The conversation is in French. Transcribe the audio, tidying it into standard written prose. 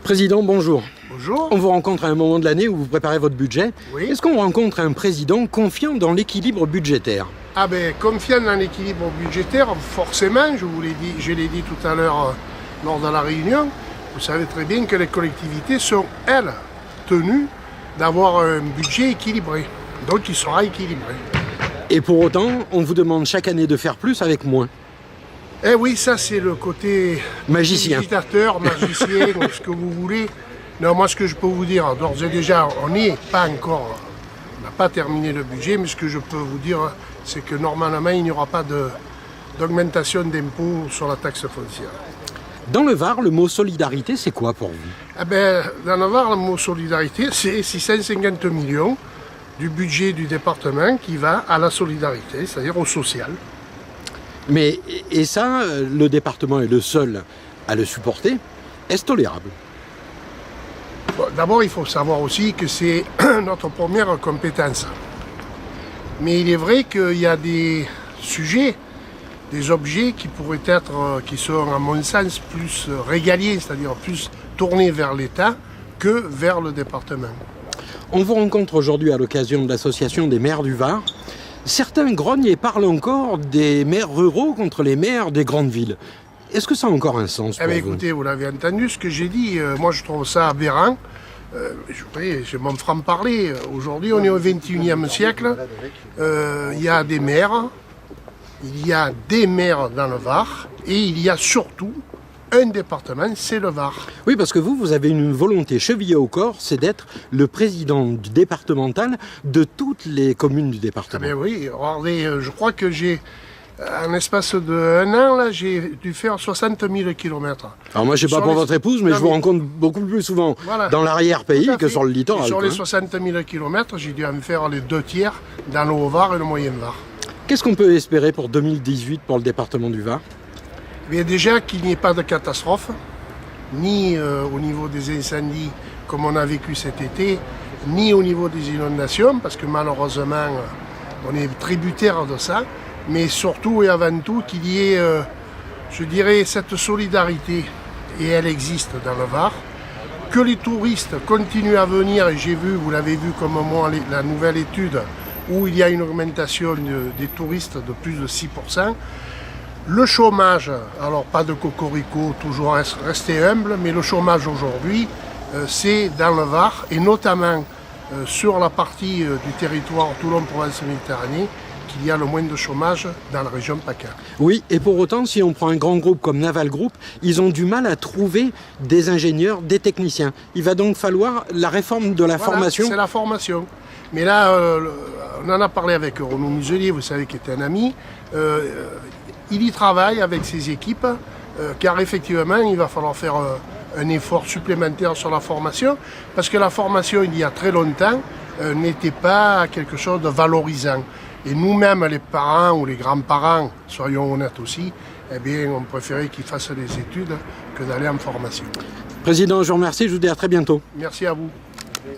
Président, bonjour. Bonjour. On vous rencontre à un moment de l'année où vous préparez votre budget. Oui. Est-ce qu'on rencontre un président confiant dans l'équilibre budgétaire? Ah ben, confiant dans l'équilibre budgétaire, forcément, je l'ai dit tout à l'heure lors de la réunion, vous savez très bien que les collectivités sont, elles, tenues d'avoir un budget équilibré. Donc il sera équilibré. Et pour autant, on vous demande chaque année de faire plus avec moins. Eh oui, ça c'est le côté Magicien. dictateur, magicien, ce que vous voulez. Non, moi ce que je peux vous dire, d'ores et déjà, on n'a pas terminé le budget, mais ce que je peux vous dire, c'est que normalement il n'y aura pas d'augmentation d'impôts sur la taxe foncière. Dans le Var, le mot solidarité, c'est quoi pour vous? Eh ben, dans le Var, le mot solidarité, c'est 650 millions du budget du département qui va à la solidarité, c'est-à-dire au social. Mais, et ça, le département est le seul à le supporter. Est-ce tolérable? Bon, d'abord, il faut savoir aussi que c'est notre première compétence. Mais il est vrai qu'il y a des sujets, des objets qui pourraient être, qui sont à mon sens plus régaliers, c'est-à-dire plus tournés vers l'État que vers le département. On vous rencontre aujourd'hui à l'occasion de l'association des maires du Var. Certains grognent et parlent encore des maires ruraux contre les maires des grandes villes. Est-ce que ça a encore un sens pour vous? Écoutez, vous l'avez entendu, ce que j'ai dit, moi je trouve ça aberrant. Je m'en franc-parler. Aujourd'hui, on est au XXIe siècle. Il y a des maires, dans le Var, et il y a surtout un département, c'est le Var. Oui, parce que vous avez une volonté chevillée au corps, c'est d'être le président du départemental de toutes les communes du département. Ah ben oui, regardez, je crois que en l'espace d'un an, là, j'ai dû faire 60 000 kilomètres. Alors moi, je ne sais pas pour votre épouse, mais je vous rencontre beaucoup plus souvent dans l'arrière-pays que sur le littoral. Sur les 60 000 kilomètres, j'ai dû en faire les 2/3 dans le Haut-Var et le Moyen-Var. Qu'est-ce qu'on peut espérer pour 2018 pour le département du Var? Mais déjà qu'il n'y ait pas de catastrophe, ni au niveau des incendies comme on a vécu cet été, ni au niveau des inondations, parce que malheureusement, on est tributaire de ça, mais surtout et avant tout qu'il y ait, je dirais, cette solidarité, et elle existe dans le Var, que les touristes continuent à venir, et j'ai vu, vous l'avez vu comme moi, la nouvelle étude, où il y a une augmentation des touristes de plus de 6%. Le chômage, alors pas de cocorico, toujours rester humble, mais le chômage aujourd'hui, c'est dans le Var, et notamment sur la partie du territoire Toulon-Provence-Méditerranée, qu'il y a le moins de chômage dans la région PACA. Oui, et pour autant, si on prend un grand groupe comme Naval Group, ils ont du mal à trouver des ingénieurs, des techniciens. Il va donc falloir la réforme de la formation. C'est la formation. Mais là, on en a parlé avec Renaud Muselier, vous savez, qui est un ami. Il y travaille avec ses équipes, car effectivement, il va falloir faire un effort supplémentaire sur la formation, parce que la formation, il y a très longtemps, n'était pas quelque chose de valorisant. Et nous-mêmes, les parents ou les grands-parents, soyons honnêtes aussi, eh bien, on préférait qu'ils fassent des études que d'aller en formation. Président, je vous remercie, je vous dis à très bientôt. Merci à vous.